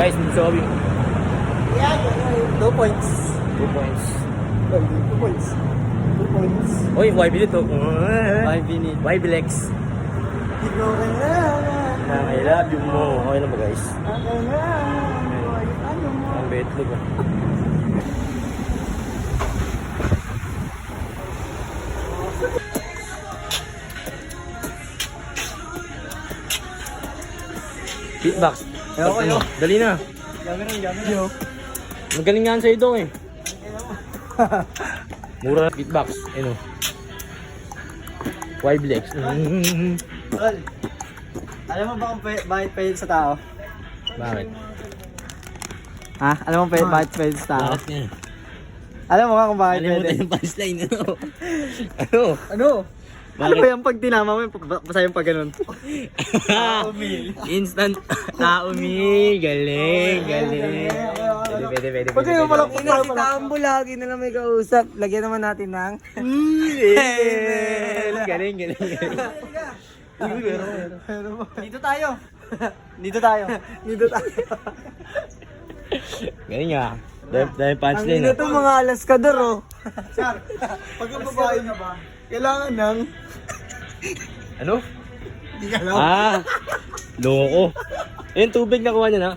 Guys, so kami. Yeah, 2 points. 2 points. 2 points. 2 points. Uy, YB dito. Ay, binit. YBLEX. Ikaw ka na. I love you mo. Okay na ba guys? Ako na. Ano mo? Ang betlog ah. Beatbox. Ayoko, ayoko. Dali na. Yo. Magaling nga sa'yo dong eh. Mura na beatbox. Ano? YBLEX. Tol. Alam mo ba kung bakit pwede sa tao? Bakit? Ha? Alam mo bakit pwede sa tao? Bakit nga? Alam mo nga kung bakit Alam mo pwede? tayo yung punchline. Ano? Ano? Ano? Ano ba yung pag tinama mo, basta yung pag ganun? Instant Naomi. Galing, galing. Pwede. Pag ganun pala, Si Tambo lagi na lang may kausap. Lagyan naman natin ng... Galing. Dito tayo. Dito tayo. Dito tayo. Galing nga. Dahil Ang punchline. ina to mga alaskador oh. Sir, pag ang babae na ba, kailangan ng... Ano? Hindi ka alam. Ah! Loko. Ayun, tubig na kuha niya na.